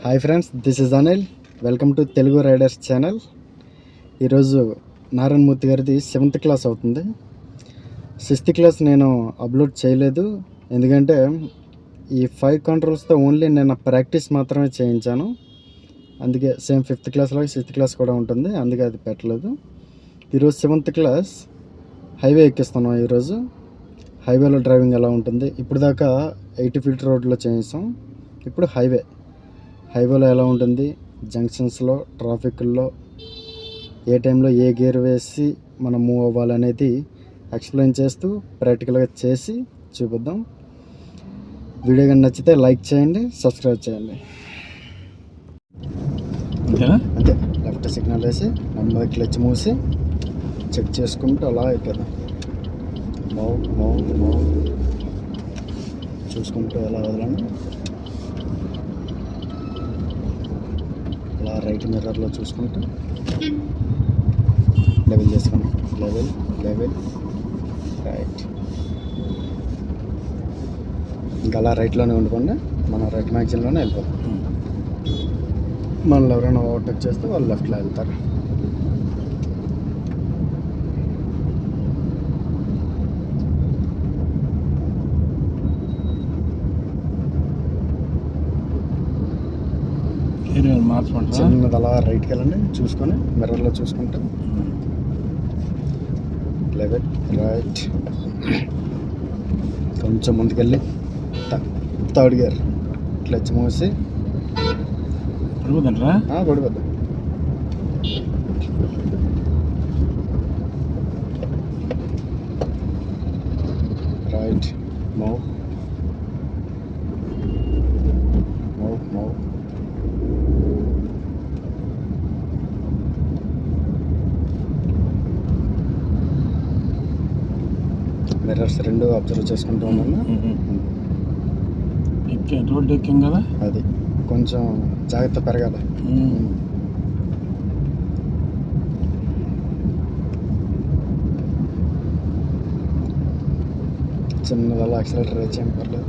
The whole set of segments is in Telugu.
Hi friends, this is Anil. Welcome to Telugu riders channel. ఈరోజు నారాయణమూర్తి గారిది 7th క్లాస్ అవుతుంది. 6th క్లాస్ నేను అప్లోడ్ చేయలేదు, ఎందుకంటే ఈ 5 కంట్రోల్స్తో ఓన్లీ నేను ప్రాక్టీస్ మాత్రమే చేయించాను. అందుకే సేమ్ 5th క్లాస్ లాగా 6th క్లాస్ కూడా ఉంటుంది, అందుకే అది పెట్టలేదు. ఈరోజు 7th క్లాస్ హైవే ఎక్కిస్తున్నాం. ఈరోజు హైవేలో డ్రైవింగ్ ఎలా ఉంటుంది, ఇప్పుడు దాకా 80 ఫీట్ రోడ్లో చేయించాం. ఇప్పుడు హైవేలో ఎలా ఉంటుంది, జంక్షన్స్లో, ట్రాఫిక్లో ఏ టైంలో ఏ గేర్ వేసి మనం మూవ్ అవ్వాలనేది ఎక్స్ప్లెయిన్ చేస్తూ ప్రాక్టికల్గా చేసి చూపిద్దాం. వీడియో కానీ నచ్చితే లైక్ చేయండి, సబ్స్క్రైబ్ చేయండి. అంతే, లెఫ్ట్ సిగ్నల్ వేసి నెమ్మది క్లచ్ మూసి చెక్ చేసుకుంటూ అలా అయిపోదాం. మౌ చూసుకుంటూ ఎలా వదలండి. అలా రైట్ మిర్రర్లో చూసుకుంటూ లెవెల్ చేసుకోండి. Level right. ఇంకా అలా రైట్లోనే ఉండుకోండి, మనం రైట్ మ్యాగ్జిన్లోనే వెళ్ళిపోతాం. మనల్ని ఎవరైనా ఓవర్టేక్ చేస్తే వాళ్ళు లెఫ్ట్లో వెళ్తారు. చిన్నది అలా రైట్కి వెళ్ళండి, చూసుకొని మిర్రర్లో చూసుకుంటే లెవెల్ రైట్. కొంచెం ముందుకెళ్ళి థర్డ్ గేర్ క్లచ్ మూసి పడిపోద్దా. రైట్ మౌ మిర్రర్స్ రెండు అబ్జర్వ్ చేసుకుంటూ ఉన్నాను. రోడ్ ఎక్కాం కదా, అది కొంచెం జాగ్రత్త పెరగాలి. చిన్నది అలా యాక్సిలేటర్ వేసేయం పర్లేదు.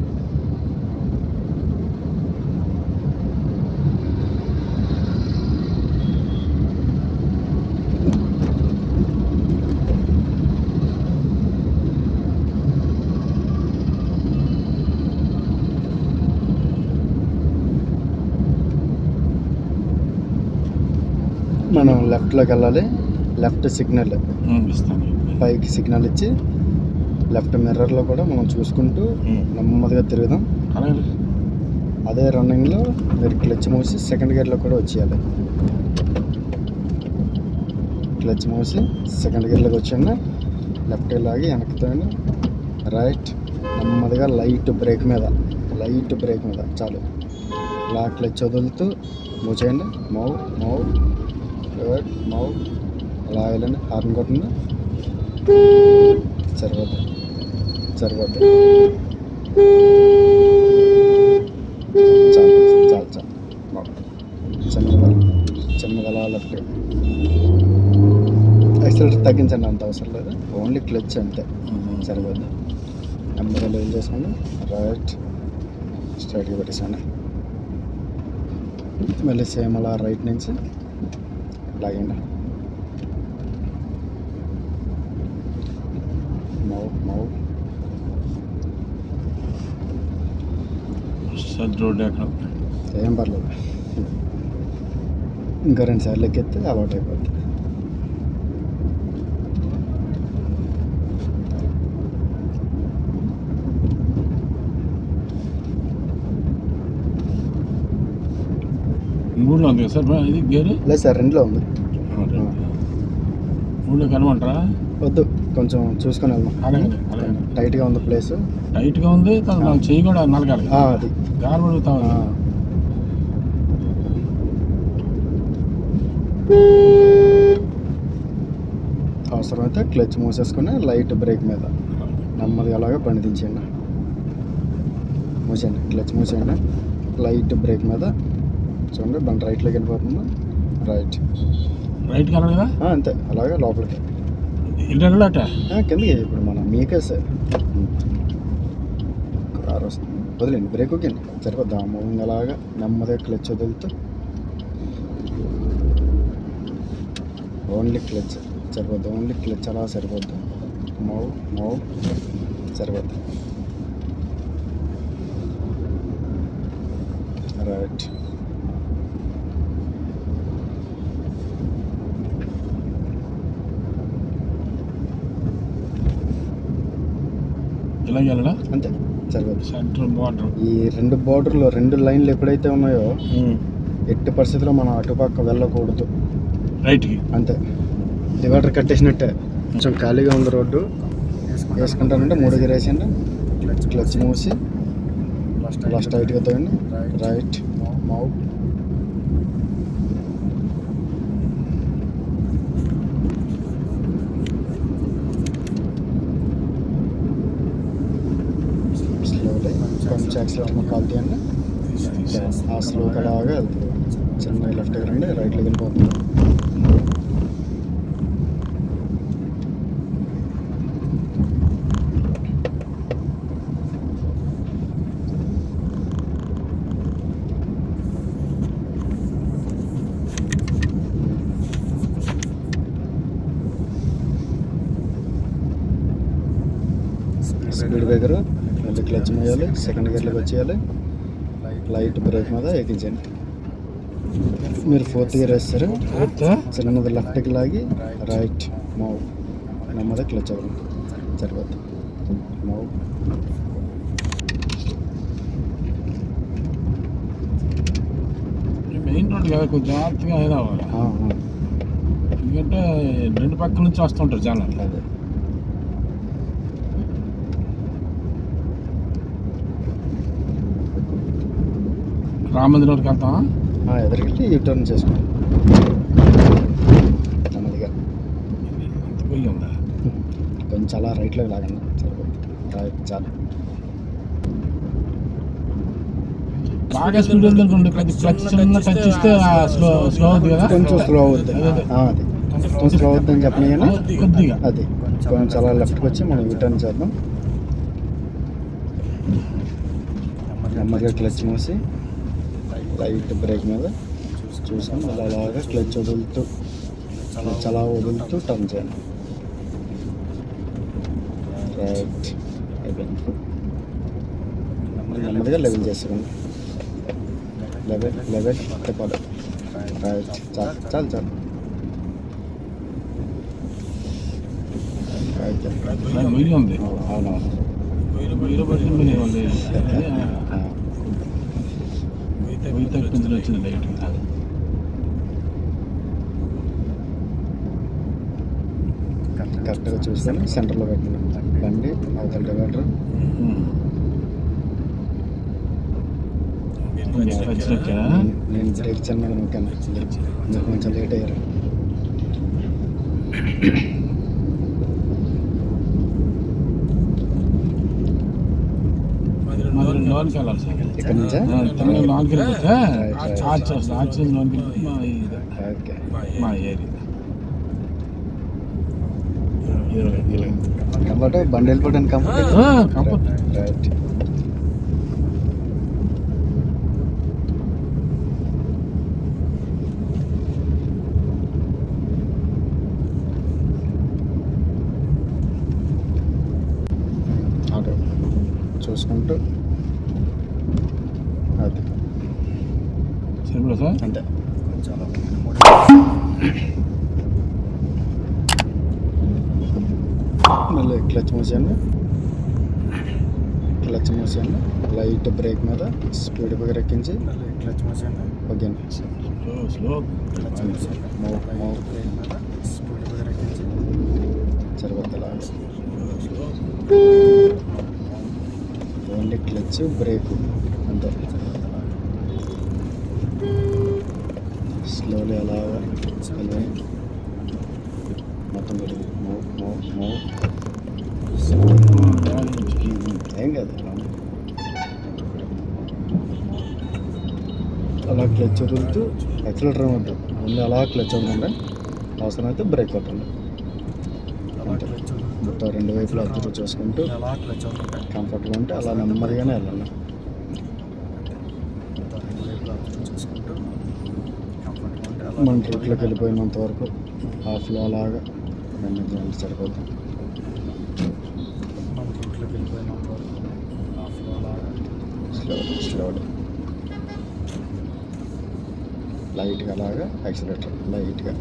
మనం లెఫ్ట్లోకి వెళ్ళాలి. లెఫ్ట్ సిగ్నల్ పైకి సిగ్నల్ ఇచ్చి లెఫ్ట్ మిర్రర్లో కూడా మనం చూసుకుంటూ నెమ్మదిగా తిరుగుదాం. అదే రన్నింగ్లో మీరు క్లచ్ మూసి సెకండ్ గేర్లో కూడా వచ్చేయాలి. క్లచ్ మూసి సెకండ్ గేర్లోకి వచ్చాను, లెఫ్ట్ లాగి వెనక్కి రైట్. నెమ్మదిగా లైట్ బ్రేక్ మీద చాలు. ఇలా క్లచ్ వదులుతూ మూవ్ చేయండి. మౌ అలా వెళ్ళండి. హార్న్ కొట్టండి, సరిపోద్ది. చాలు. చిన్నగా అలా లెఫ్ట్. యాక్సిలేటర్ తగ్గించండి, అంత అవసరం లేదు, ఓన్లీ క్లచ్ అంతే, సరిపోద్ది. నెమ్మదిగా లెవెల్ చేసుకోండి. రైట్ స్ట్రైట్గా పెట్టేసాను. మళ్ళీ సేమ్ అలా రైట్ నుంచి లాగండి. మౌ రోడ్ ఏం పర్లేదు, ఇంకా 2 సార్లు ఎక్కితే అలవాటు అయిపోద్ది. మూడులో ఉంది కదా సార్ ఇది గేర్? లేదు సార్, 2లో ఉంది. 3లో కనమంటారా? వద్దు, కొంచెం చూసుకొని వెళ్దాం. అలాగే టైట్గా ఉంది ప్లేస్, టైట్గా ఉంది. చెయ్యి కూడా నలగాలి, అది గారు పడుగుతా. అవసరమైతే క్లచ్ మూసేసుకుని లైట్ బ్రేక్ మీద నెమ్మదిగా అలాగా బండి దించేయండి. క్లచ్ మూసేయండి, లైట్ బ్రేక్ మీద చూడండి. బండి రైట్లోకి వెళ్ళిపోతుంది. రైట్ కదా, అంతే. అలాగే లోపలికి కిందకి. ఇప్పుడు మనం మీకే సార్ కారు వస్తుంది. వదిలేండి, బ్రేక్ ఒకేండి, సరిపోద్దా. మూవింగ్ అలాగా నెమ్మదిగా క్లచ్ వదులుతూ ఓన్లీ క్లచ్ సరిపోద్ది. ఓన్లీ క్లచ్ అలా సరిపోద్ది. మూవ్ సరిపోద్ది. రైట్. ఇలా వెళ్ళడా అంతే సరిపోద్ది. సెంటర్ బార్డర్ ఈ రెండు బార్డర్లో 2 లైన్లు ఎప్పుడైతే ఉన్నాయో ఎట్టి పరిస్థితిలో మనం అటుపక్క వెళ్ళకూడదు. రైట్కి అంతే, డివైడర్ కట్టేసినట్టే. కొంచెం ఖాళీగా ఉంది రోడ్డు, వేసుకుంటానంటే 3 గిరేసండి. క్లచ్ మూసి లాస్ట్ టైట్గా తోయండి. Right move. స్లోలీ కొంచెం యాక్సిలేటర్ కాల్ తీయండి. ఆ స్లోగా లాగా వెళ్తుంది. చిన్న లెఫ్ట్కి రండి, రైట్లోకి వెళ్ళిపోతుంది. స్పీడ్ బ్రేకర్ మళ్ళీ క్లచ్ వేయాలి, సెకండ్ గేర్లోకి వచ్చేయాలి, లైట్ బ్రేక్ మీద ఎక్కించండి. మీరు 4th గేర్ వేస్తారు, చిన్నది లెఫ్ట్కి లాగి రైట్ మూవ్, నెమ్మది క్లచ్ అవ్వాలి, సరిపోద్ది. మూవ్. మెయిన్ రోడ్ కదా, కొంచెం జాగ్రత్తగా అయినా అవ్వాలి. ఎందుకంటే 2 పక్కల నుంచి వస్తుంటారు జనాలు. అదే రామంది రోడ్కి వెళ్తామా? ఎదురుకెళ్ళి యూటర్న్ చేసుకోండి నెమ్మదిగా. అంత పోయి ఉందా? కొంచెం అలా రైట్లోకి లాగండి, సరిపోద్ది. రైట్ చాలు. బాగా స్పీడ్ వెళ్తుంటుంది, క్లచ్ చిన్న టచ్ ఇస్తే స్లో అవుతుంది కదా. కొంచెం స్లో అవుద్ది. అది కొంచెం స్లో అవుద్ది అని చెప్పని కొద్దిగా అది కొంచెం అలా లెఫ్ట్కి వచ్చి మనం యూటర్న్ చేద్దాం. నెమ్మదిగా క్లచ్ మూసి లైట్ బ్రేక్ మీద చూసాం, అలాగా క్లచ్ వదులుతూ టర్న్ చేయండి. రైట్ అయిపోయింది. నెమ్మదిగా లెవెల్ చేసుకోండి. లెవెల్ తిప్పాలి. రైట్ చాలు. మీడియం ఉంది. అవునవును. వచ్చింది లైట్. కరెక్ట్గా చూసుకొని సెంటర్లో పెట్టండి బండి, అవతల డివైడర్. నేను బ్రేక్ చిన్నగా నొక్కాను, మీరు కొంచెం లేట్ అయ్యారు. లోన్కి వెళ్ళాలి సార్. ఇక్కడ నుంచా? లోన్కి వెళ్ళిపోతే లోన్కి ఓకే. మా ఏరియా కంఫర్ట్, బండి వెళ్ళిపోవడానికి కంఫర్ట్. రైట్. అటు చూసుకుంటూ అది సరిపడా సార్. అంతే. మళ్ళీ క్లచ్ మూసేయండి, లైట్ బ్రేక్ మీద స్పీడ్ బ్రేక్ ఎక్కించి క్లచ్ మూసేయండి. ఓకే అండి. స్లో మూవ్ బ్రేక్ మీద స్పీడ్ బ్రేక్ ఎక్కించి సరిపోద్ది. ఓన్లీ క్లచ్ బ్రేక్ అంతే. స్లోలీ అలాగా మొత్తం పెరిగి మూవ్. ఏం కాదు, అలా క్లచ్ వదులుతూ యాక్సిలేటర్ వద్దు, ఓన్లీ అలా క్లచ్ వదలండి. అవసరమైతే బ్రేక్ కొట్టండి. మొత్తం రెండు వైపులా అబ్జర్వ్ చేసుకుంటూ కంఫర్ట్గా ఉంటే అలా నెమ్మదిగానే వెళ్ళాలి. మన ట్రిప్లోకి వెళ్ళిపోయినంత వరకు హాఫ్లో అలాగా నెమ్మది సరిపోతుంది. మన ట్రిప్లోకి వెళ్ళిపోయినంత వరకు హాఫ్లో అలాగా స్లో లైట్గా అలాగా యాక్సిలేటర్ లైట్గా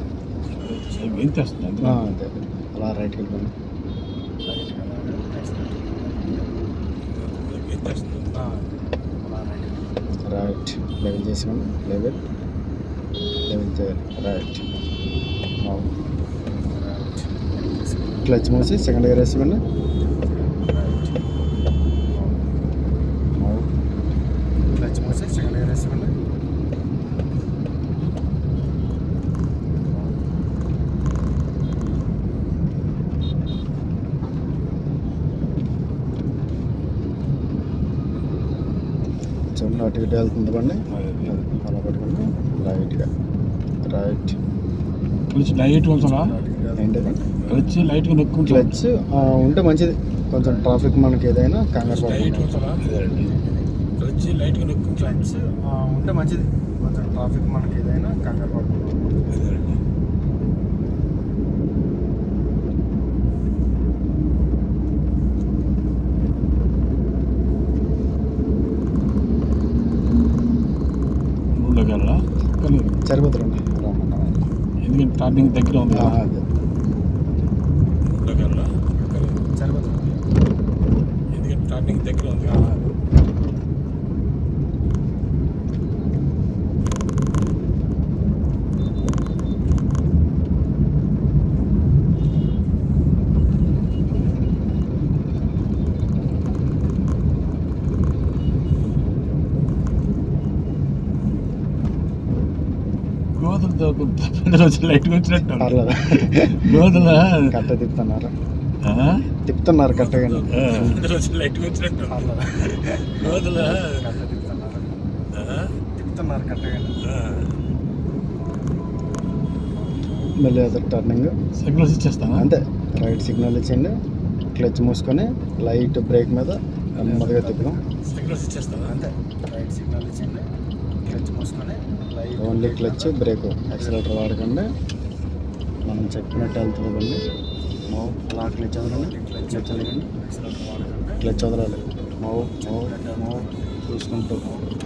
అదే అలా రైట్కి వెళ్ళిపోయింది. లైట్గా అలాగా రైట్ లెవెల్ చేసుకోండి. లెవెల్ చేయాలి. రైట్ క్లచ్ మూసి సెకండ్ గేర్ వేసుకోండి. క్లచ్ మూసి సెకండ్ గేర్ వేసుకోండి. చూడండి అటు ఇటు వెళ్తుంది బండి అలా పట్టుకోండి. లైట్గా రైట్ క్లచ్ లైట్ ఉంచాలా? ఏంటది క్లచ్ లైట్గా నొక్కు. క్లచ్ ఉంటే మంచిది. కొంచెం ట్రాఫిక్ మనకి ఏదైనా కంగారు పడుతుంది. క్లచ్ లైట్గా నొక్కు. క్లచ్ ఉంటే మంచిది. కొంచెం ట్రాఫిక్ మనకి ఏదైనా కంగారు పడుతుంది. సరిపోతుంది. ఎందుకంటే స్టార్టింగ్ దగ్గర ఉంది. అదే సరిపోతుంది. ఎందుకంటే స్టార్టింగ్ దగ్గర ఉంది. గోధులతో రోజు లైట్గా వచ్చినట్టు గోధుల కట్ట తిప్పుతున్నారు కట్టగా రోజు లైట్గా వచ్చినట్టు గోధుల తిప్పుతున్నారు కట్టగా. మళ్ళీ అదే టర్నింగ్ సిగ్నల్స్ ఇచ్చేస్తాను. అంతే రైట్ సిగ్నల్ ఇచ్చిండి. క్లచ్ మూసుకొని లైట్ బ్రేక్ మీద నెమ్మదిగా తిప్పుదాం. సిగ్నల్స్ ఇచ్చేస్తాను. అంతే రైట్ సిగ్నల్ ఇచ్చింది. క్లచ్ మూసుకొని ఓన్లీ క్లచ్ బ్రేక్ యాక్సిలేటర్ వాడకండి. మనం చెప్పినట్టు వెళ్తుంది బండి. అలా క్లచ్ వదలండి. క్లచ్ వదలండి. క్లచ్ వదలాలి. మూవ్ చూసుకుంటూ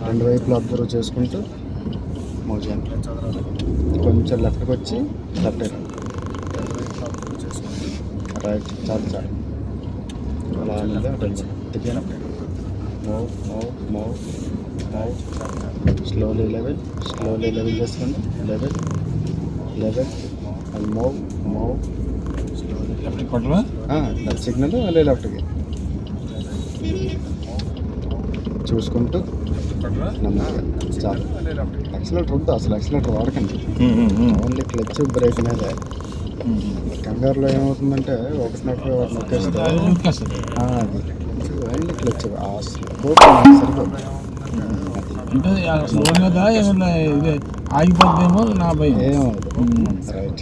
రెండు వైపులు అబ్జర్వ్ చేసుకుంటూ మూవ్ చేయండి. క్లచ్ వదలాలి. కొంచెం లెఫ్ట్కి వచ్చి లెఫ్ట్ రెండు వైపులు అబ్జర్వ్ చేసుకుంటూ రైట్ చాలు అలా అనేది అటు తిప్పాను. మూవ్ స్లోలీ లెవెల్ చేసుకోండి. Level and move slowly left కొట్టరా? లెఫ్ట్ సిగ్నల్ మళ్ళీ లెఫ్ట్కి చూసుకుంటూ నెమ్మదిగా చాలు. యాక్సిలేటర్ వద్దు అసలు. యాక్సిలేటర్ వాడకండి. ఓన్లీ క్లచ్ బ్రేక్ మీదే. కంగారులో ఏమవుతుందంటే ఒకటి నొక్కేస్తే ఓన్లీ క్లచ్ అసలు సరిపోతుంది. అంటే స్లో మీద ఏమన్నా ఇదే ఆగిపోద్దేమో నా భయం. ఏమవుతుంది. రైట్